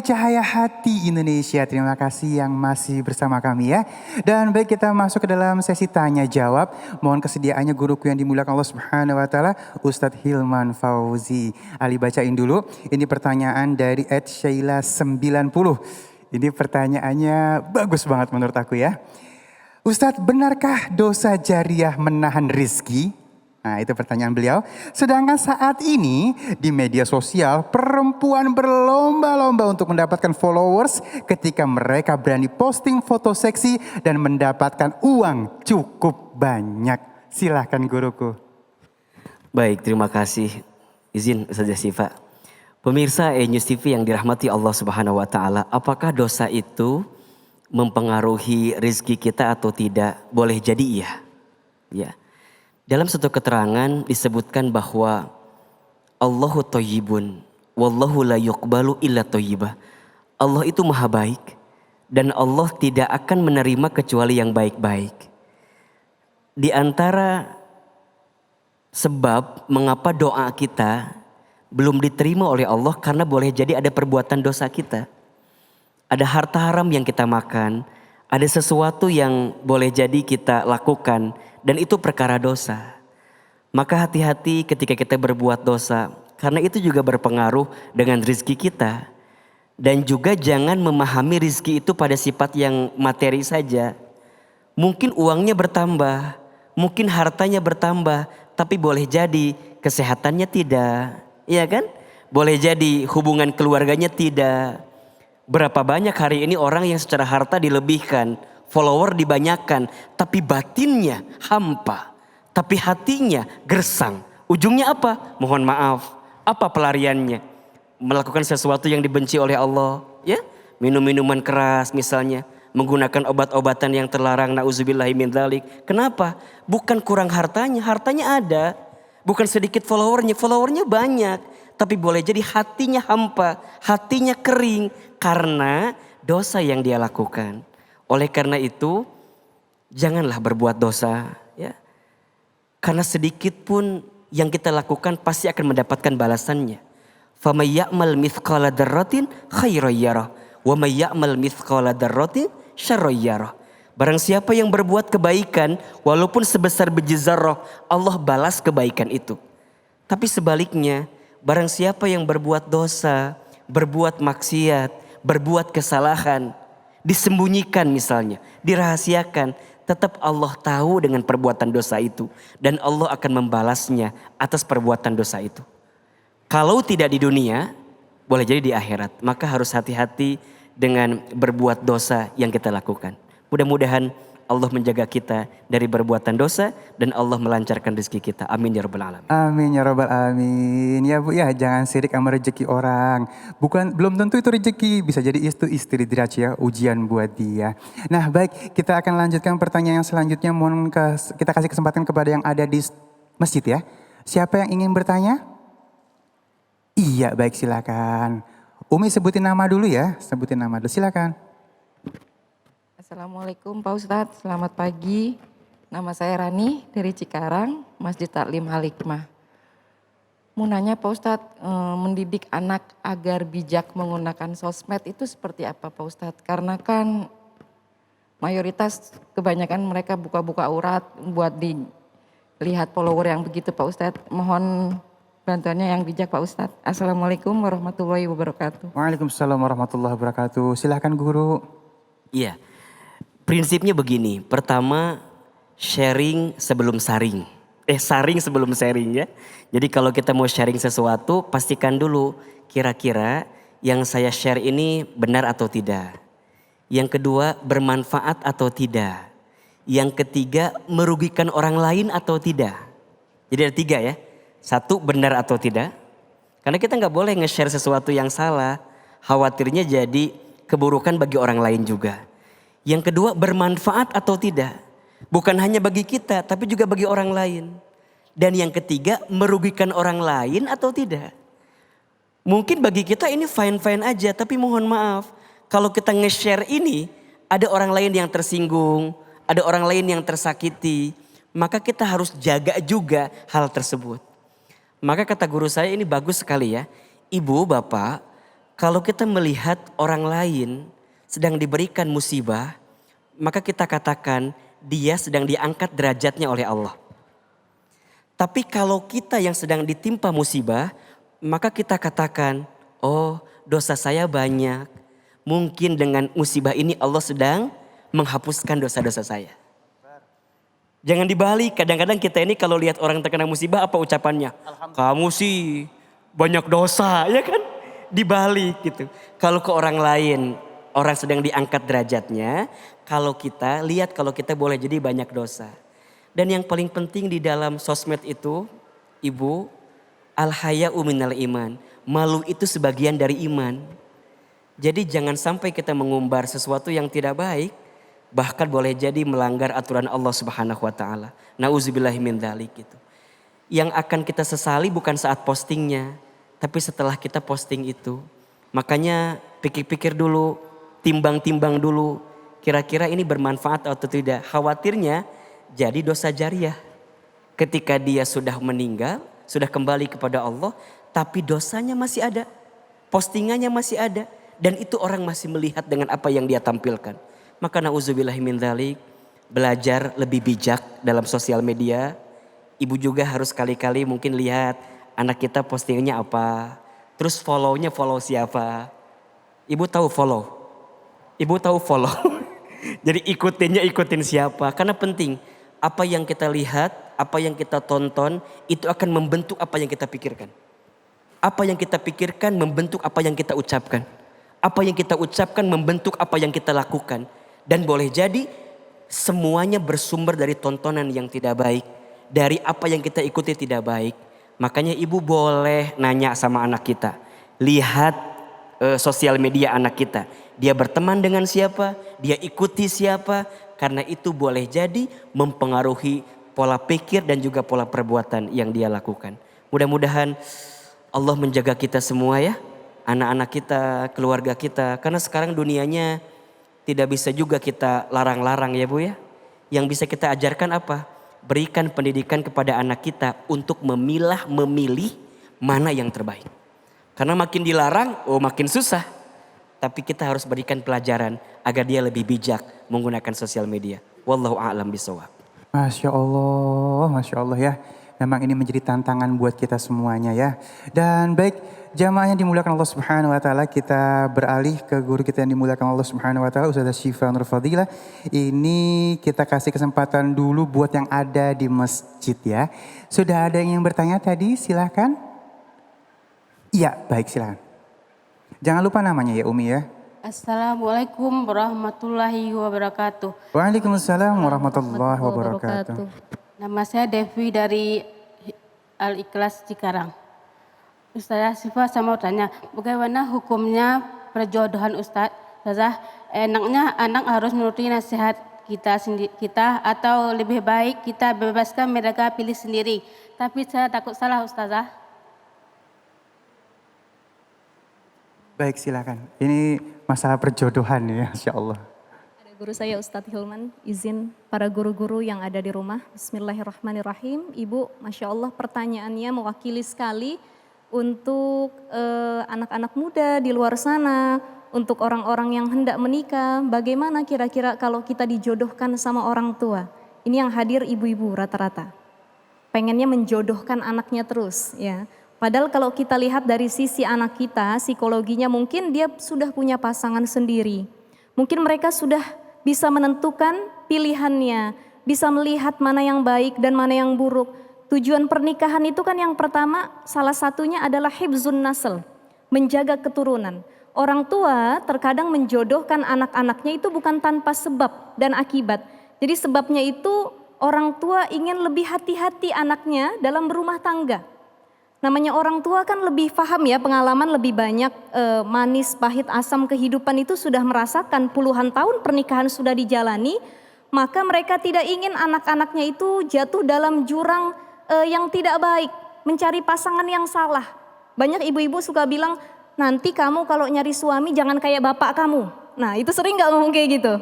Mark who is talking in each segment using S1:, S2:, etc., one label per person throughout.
S1: Cahaya Hati Indonesia. Terima kasih yang masih bersama kami ya. Dan baik, kita masuk ke dalam sesi tanya jawab. Mohon kesediaannya guruku yang dimuliakan Allah Subhanahu wa taala, Ustadz Hilman Fauzi. Ali bacain dulu. Ini pertanyaan dari @Sheila90. Ini pertanyaannya bagus banget menurut aku ya. Ustadz, benarkah dosa jariah menahan rizki? Nah, itu pertanyaan beliau. Sedangkan saat ini di media sosial perempuan berlomba-lomba untuk mendapatkan followers ketika mereka berani posting foto seksi dan mendapatkan uang cukup banyak. Silahkan guruku.
S2: Baik, terima kasih. Izin saja Siva. Pemirsa News TV yang dirahmati Allah Subhanahu wa taala, apakah dosa itu mempengaruhi rezeki kita atau tidak? Boleh jadi iya. Ya. Dalam satu keterangan disebutkan bahwa Allahu thayyibun wallahu la yuqbalu illa thayyibah. Allah itu maha baik dan Allah tidak akan menerima kecuali yang baik-baik. Di antara sebab mengapa doa kita belum diterima oleh Allah karena boleh jadi ada perbuatan dosa kita. Ada harta haram yang kita makan, ada sesuatu yang boleh jadi kita lakukan dan itu perkara dosa. Maka hati-hati ketika kita berbuat dosa, karena itu juga berpengaruh dengan rizki kita. Dan juga jangan memahami rizki itu pada sifat yang materi saja. Mungkin uangnya bertambah, mungkin hartanya bertambah, tapi boleh jadi kesehatannya tidak. Iya kan? Boleh jadi hubungan keluarganya tidak. Berapa banyak hari ini orang yang secara harta dilebihkan, follower dibanyakan, tapi batinnya hampa, tapi hatinya gersang. Ujungnya apa? Mohon maaf, apa pelariannya? Melakukan sesuatu yang dibenci oleh Allah, ya? Minum minuman keras misalnya, menggunakan obat-obatan yang terlarang, nauzubillahi min dzalik. Kenapa? Bukan kurang hartanya, hartanya ada. Bukan sedikit followernya banyak. Tapi boleh jadi hatinya hampa, hatinya kering karena dosa yang dia lakukan. Oleh karena itu, janganlah berbuat dosa. Ya. Karena sedikit pun yang kita lakukan pasti akan mendapatkan balasannya. فَمَنْ يَعْمَلْ مِثْقَالَ ذَرَّةٍ خَيْرًا يَرَهُ وَمَنْ يَعْمَلْ مِثْقَالَ ذَرَّةٍ شَرًّا يَرَهُ. Barang siapa yang berbuat kebaikan walaupun sebesar biji zarrah, Allah balas kebaikan itu. Tapi sebaliknya, barang siapa yang berbuat dosa, berbuat maksiat, berbuat kesalahan, disembunyikan misalnya, dirahasiakan, tetap Allah tahu dengan perbuatan dosa itu. Dan Allah akan membalasnya atas perbuatan dosa itu. Kalau tidak di dunia, boleh jadi di akhirat. Maka harus hati-hati dengan berbuat dosa yang kita lakukan. Mudah-mudahan Allah menjaga kita dari perbuatan dosa dan Allah melancarkan rezeki kita. Amin ya rabbal alamin.
S1: Amin ya rabbal alamin. Ya Bu ya, jangan sirik sama rezeki orang. Belum tentu itu rezeki, bisa jadi itu istidraj ya, ujian buat dia. Nah, baik, kita akan lanjutkan pertanyaan yang selanjutnya. Kita kasih kesempatan kepada yang ada di masjid ya. Siapa yang ingin bertanya? Iya, baik, silakan. Umi sebutin nama dulu ya, sebutin nama dulu, silakan.
S3: Assalamualaikum Pak Ustadz, selamat pagi. Nama saya Rani dari Cikarang, Masjid Taklim Al-Hikmah. Mau nanya Pak Ustadz, mendidik anak agar bijak menggunakan sosmed itu seperti apa Pak Ustadz? Karena kan mayoritas kebanyakan mereka buka-buka aurat buat dilihat follower yang begitu Pak Ustadz. Mohon bantuannya yang bijak Pak Ustadz. Assalamualaikum warahmatullahi wabarakatuh.
S1: Waalaikumsalam warahmatullahi wabarakatuh. Silakan guru.
S2: Iya. Prinsipnya begini, pertama sharing sebelum saring. Saring sebelum sharing ya. Jadi kalau kita mau sharing sesuatu, pastikan dulu kira-kira yang saya share ini benar atau tidak. Yang kedua, bermanfaat atau tidak. Yang ketiga, merugikan orang lain atau tidak. Jadi ada 3 ya. 1, benar atau tidak. Karena kita nggak boleh nge-share sesuatu yang salah. Khawatirnya jadi keburukan bagi orang lain juga. Yang kedua, bermanfaat atau tidak. Bukan hanya bagi kita, tapi juga bagi orang lain. Dan yang ketiga, merugikan orang lain atau tidak. Mungkin bagi kita ini fine-fine aja, tapi mohon maaf. Kalau kita nge-share ini, ada orang lain yang tersinggung, ada orang lain yang tersakiti. Maka kita harus jaga juga hal tersebut. Maka kata guru saya ini bagus sekali ya. Ibu, bapak, Kalau kita melihat orang lain sedang diberikan musibah, maka kita katakan dia sedang diangkat derajatnya oleh Allah. Tapi kalau kita yang sedang ditimpa musibah, maka kita katakan, oh dosa saya banyak. Mungkin dengan musibah ini Allah sedang menghapuskan dosa-dosa saya. Jangan dibalik, kadang-kadang kita ini kalau lihat orang terkena musibah apa ucapannya? Kamu sih banyak dosa, ya kan? Dibalik gitu. Kalau ke orang lain, orang sedang diangkat derajatnya. Kalau kita lihat kalau kita boleh jadi banyak dosa. Dan yang paling penting di dalam sosmed itu, Ibu, al-haya'u minal iman. Malu itu sebagian dari iman. Jadi jangan sampai kita mengumbar sesuatu yang tidak baik. Bahkan boleh jadi melanggar aturan Allah Subhanahu wa taala. Nauzubillahi min dzalik gitu. Yang akan kita sesali bukan saat postingnya, tapi setelah kita posting itu. Makanya pikir-pikir dulu, timbang-timbang dulu, kira-kira ini bermanfaat atau tidak. Khawatirnya jadi dosa jariah. Ketika dia sudah meninggal, sudah kembali kepada Allah, tapi dosanya masih ada. Postingannya masih ada dan itu orang masih melihat dengan apa yang dia tampilkan. Maka na'udzubillahi min dzalik, belajar lebih bijak dalam sosial media. Ibu juga harus kali-kali mungkin lihat anak kita postingnya apa. Terus follow-nya follow siapa. Ibu tahu follow. Ibu tahu follow. Jadi ikutin siapa. Karena penting apa yang kita lihat, apa yang kita tonton itu akan membentuk apa yang kita pikirkan. Apa yang kita pikirkan membentuk apa yang kita ucapkan. Apa yang kita ucapkan membentuk apa yang kita lakukan. Dan boleh jadi semuanya bersumber dari tontonan yang tidak baik. Dari apa yang kita ikuti tidak baik. Makanya ibu boleh nanya sama anak kita. Lihat sosial media anak kita. Dia berteman dengan siapa, dia ikuti siapa. Karena itu boleh jadi mempengaruhi pola pikir dan juga pola perbuatan yang dia lakukan. Mudah-mudahan Allah menjaga kita semua ya. Anak-anak kita, keluarga kita. Karena sekarang dunianya tidak bisa juga kita larang-larang ya Bu ya. Yang bisa kita ajarkan apa? Berikan pendidikan kepada anak kita untuk memilih mana yang terbaik. Karena makin dilarang, makin susah. Tapi kita harus berikan pelajaran agar dia lebih bijak menggunakan sosial media. Wallahu a'lam bishawab.
S1: Masya Allah ya. Memang ini menjadi tantangan buat kita semuanya ya. Dan baik jamaah yang dimuliakan Allah Subhanahu wa taala, kita beralih ke guru kita yang dimuliakan Allah Subhanahu wa taala, Ustazah Syifa Nur Fadilah. Ini kita kasih kesempatan dulu buat yang ada di masjid ya. Sudah ada yang bertanya tadi, silahkan. Iya, baik silahkan. Jangan lupa namanya ya Umi ya.
S4: Assalamualaikum warahmatullahi wabarakatuh.
S1: Waalaikumsalam warahmatullahi wabarakatuh.
S4: Nama saya Devi dari Al-Ikhlas Cikarang. Ustazah Syifa, saya mau tanya, bagaimana hukumnya perjodohan Ustaz? Ustazah, enaknya anak harus menuruti nasihat kita atau lebih baik kita bebaskan mereka pilih sendiri. Tapi saya takut salah Ustazah.
S1: Baik silakan. Ini masalah perjodohan ya, Insya Allah.
S5: Ada guru saya Ustadz Hilman, izin para guru-guru yang ada di rumah. Bismillahirrahmanirrahim. Ibu, Masya Allah pertanyaannya mewakili sekali untuk anak-anak muda di luar sana. Untuk orang-orang yang hendak menikah, bagaimana kira-kira kalau kita dijodohkan sama orang tua? Ini yang hadir ibu-ibu rata-rata. Pengennya menjodohkan anaknya terus ya. Padahal kalau kita lihat dari sisi anak kita, psikologinya mungkin dia sudah punya pasangan sendiri. Mungkin mereka sudah bisa menentukan pilihannya, bisa melihat mana yang baik dan mana yang buruk. Tujuan pernikahan itu kan yang pertama, salah satunya adalah hifzun nasl, menjaga keturunan. Orang tua terkadang menjodohkan anak-anaknya itu bukan tanpa sebab dan akibat. Jadi sebabnya itu orang tua ingin lebih hati-hati anaknya dalam berumah tangga. Namanya orang tua kan lebih paham ya, pengalaman lebih banyak, manis, pahit, asam kehidupan itu sudah merasakan, puluhan tahun pernikahan sudah dijalani, maka mereka tidak ingin anak-anaknya itu jatuh dalam jurang yang tidak baik, mencari pasangan yang salah. Banyak ibu-ibu suka bilang, nanti kamu kalau nyari suami jangan kayak bapak kamu. Nah itu sering gak ngomong kayak gitu?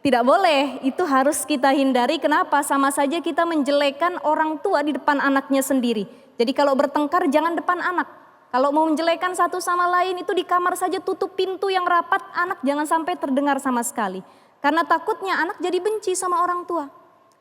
S5: Tidak boleh, itu harus kita hindari. Kenapa? Sama saja kita menjelekkan orang tua di depan anaknya sendiri. Jadi kalau bertengkar jangan depan anak. Kalau mau menjelekan satu sama lain itu di kamar saja tutup pintu yang rapat, anak jangan sampai terdengar sama sekali. Karena takutnya anak jadi benci sama orang tua.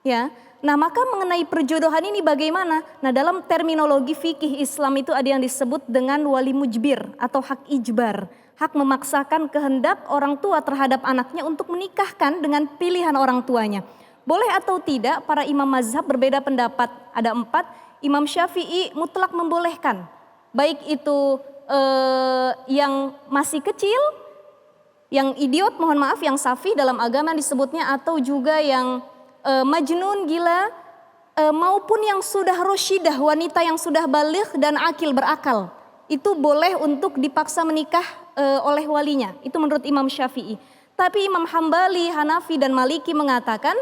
S5: Ya. Nah, maka mengenai perjodohan ini bagaimana? Nah, dalam terminologi fikih Islam itu ada yang disebut dengan wali mujbir atau hak ijbar. Hak memaksakan kehendak orang tua terhadap anaknya untuk menikahkan dengan pilihan orang tuanya. Boleh atau tidak, para imam mazhab berbeda pendapat. Ada 4, Imam Syafi'i mutlak membolehkan. Baik itu yang masih kecil, yang idiot, mohon maaf, yang safi dalam agama disebutnya, atau juga yang majnun, gila, maupun yang sudah rosyidah, wanita yang sudah baligh dan akil, berakal. Itu boleh untuk dipaksa menikah oleh walinya. Itu menurut Imam Syafi'i. Tapi Imam Hambali, Hanafi dan Maliki mengatakan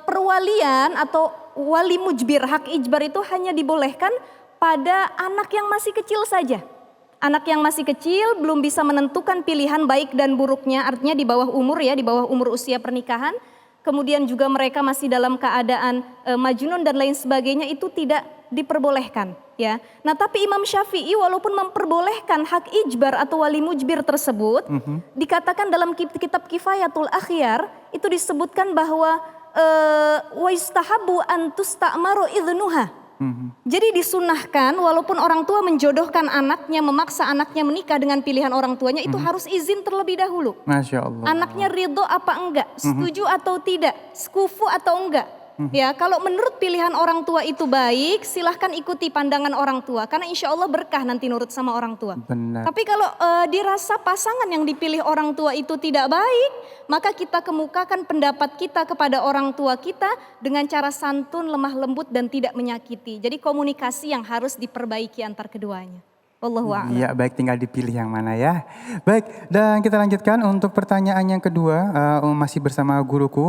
S5: perwalian atau wali mujbir, hak ijbar itu hanya dibolehkan pada anak yang masih kecil saja. Anak yang masih kecil belum bisa menentukan pilihan baik dan buruknya, artinya di bawah umur ya, di bawah umur usia pernikahan. Kemudian juga mereka masih dalam keadaan majnun dan lain sebagainya, itu tidak diperbolehkan ya. Nah, tapi Imam Syafi'i walaupun memperbolehkan hak ijbar atau wali mujbir tersebut, dikatakan dalam kitab Kifayatul Akhyar itu disebutkan bahwa wa istahabu an tusta'maru idnuha. Jadi disunahkan walaupun orang tua menjodohkan anaknya, memaksa anaknya menikah dengan pilihan orang tuanya, itu harus izin terlebih dahulu.
S1: Masya Allah.
S5: Anaknya ridho apa enggak, setuju atau tidak, sekufu atau enggak. Ya, kalau menurut pilihan orang tua itu baik, silahkan ikuti pandangan orang tua. Karena insya Allah berkah nanti nurut sama orang tua.
S1: Benar.
S5: Tapi kalau dirasa pasangan yang dipilih orang tua itu tidak baik, maka kita kemukakan pendapat kita kepada orang tua kita dengan cara santun, lemah lembut dan tidak menyakiti. Jadi komunikasi yang harus diperbaiki antar keduanya. Wallahu a'lam.
S1: Ya, baik, tinggal dipilih yang mana ya. Baik, dan kita lanjutkan untuk pertanyaan yang kedua, masih bersama guruku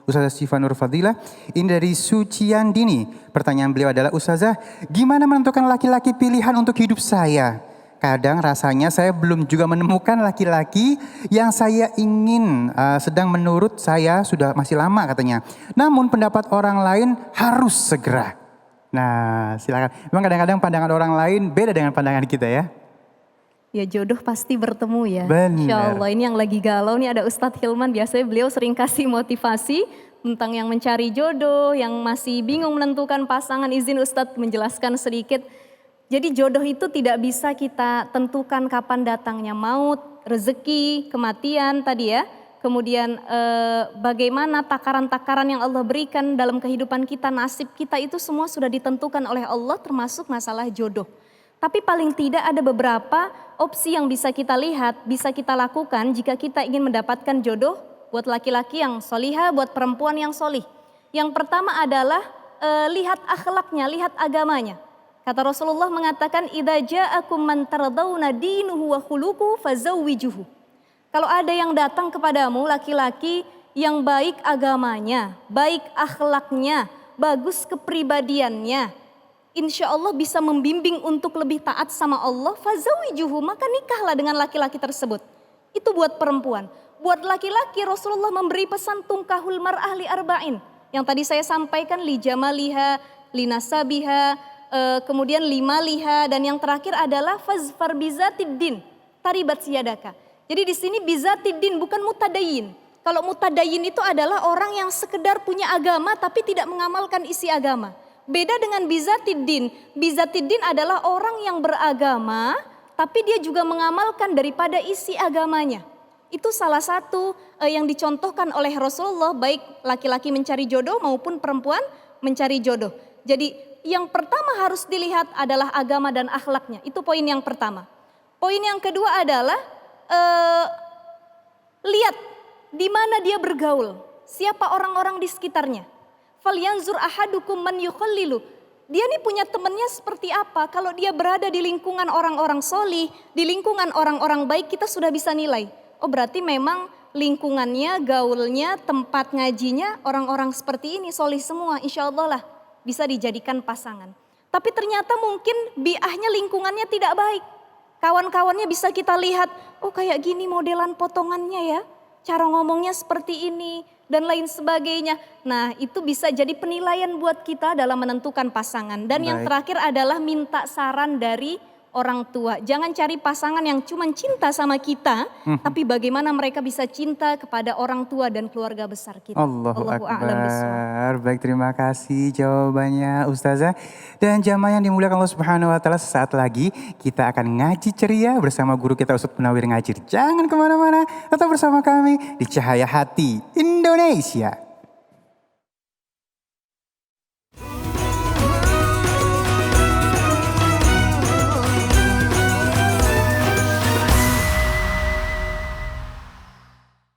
S1: Ustazah Syifa Nur Fadilah. Ini dari Suciandini. Pertanyaan beliau adalah, Ustazah, gimana menentukan laki-laki pilihan untuk hidup saya? Kadang rasanya saya belum juga menemukan laki-laki yang saya ingin, sedang menurut saya sudah masih lama katanya. Namun pendapat orang lain harus segera. Nah, silakan. Memang kadang-kadang pandangan orang lain beda dengan pandangan kita ya.
S5: Ya, jodoh pasti bertemu ya.
S1: Benar.
S5: Insya Allah, ini yang lagi galau nih ada Ustadz Hilman. Biasanya beliau sering kasih motivasi tentang yang mencari jodoh, yang masih bingung menentukan pasangan. Izin Ustadz menjelaskan sedikit. Jadi jodoh itu tidak bisa kita tentukan kapan datangnya, maut, rezeki, kematian tadi ya. Kemudian bagaimana takaran-takaran yang Allah berikan dalam kehidupan kita, nasib kita itu semua sudah ditentukan oleh Allah, termasuk masalah jodoh. Tapi paling tidak ada beberapa opsi yang bisa kita lihat, bisa kita lakukan jika kita ingin mendapatkan jodoh buat laki-laki yang solihah, buat perempuan yang solih. Yang pertama adalah lihat akhlaknya, lihat agamanya. Kata Rasulullah mengatakan, idza ja'akum man tardawna dinuhu wa khuluquhu fazawwijuhu. Kalau ada yang datang kepadamu laki-laki yang baik agamanya, baik akhlaknya, bagus kepribadiannya, insya Allah bisa membimbing untuk lebih taat sama Allah, fazawijuhu, maka nikahlah dengan laki-laki tersebut. Itu buat perempuan. Buat laki-laki Rasulullah memberi pesan tungkahul mar'ah li arba'in. Yang tadi saya sampaikan, li jamaliha, li nasabiha, kemudian li maliha, dan yang terakhir adalah fazfar bizatiddin, taribat siyadaka. Jadi di sini bizatiddin bukan mutadayin. Kalau mutadayin itu adalah orang yang sekedar punya agama tapi tidak mengamalkan isi agama. Beda dengan bizatiddin. Bizatiddin adalah orang yang beragama tapi dia juga mengamalkan daripada isi agamanya. Itu salah satu yang dicontohkan oleh Rasulullah, baik laki-laki mencari jodoh maupun perempuan mencari jodoh. Jadi yang pertama harus dilihat adalah agama dan akhlaknya. Itu poin yang pertama. Poin yang kedua adalah lihat di mana dia bergaul, siapa orang-orang di sekitarnya. Falyanzur ahadukum man yukhallilu. Dia nih punya temannya seperti apa? Kalau dia berada di lingkungan orang-orang solih, di lingkungan orang-orang baik, kita sudah bisa nilai. Oh, berarti memang lingkungannya, gaulnya, tempat ngajinya orang-orang seperti ini solih semua. Insya Allah lah bisa dijadikan pasangan. Tapi ternyata mungkin biahnya lingkungannya tidak baik. Kawan-kawannya bisa kita lihat, oh kayak gini modelan potongannya ya, cara ngomongnya seperti ini dan lain sebagainya. Nah, itu bisa jadi penilaian buat kita dalam menentukan pasangan. Dan yang terakhir adalah minta saran dari orang tua. Jangan cari pasangan yang cuma cinta sama kita, tapi bagaimana mereka bisa cinta kepada orang tua dan keluarga besar kita.
S1: Allahu
S5: a'lam bishawab.
S1: Akbar. Baik, terima kasih jawabannya Ustazah. Dan jamaah yang dimuliakan Allah Subhanahu wa taala, sesaat lagi kita akan ngaji ceria bersama guru kita Ustadz Munawir Ngajir. Jangan kemana-mana, tetap bersama kami di Cahaya Hati Indonesia.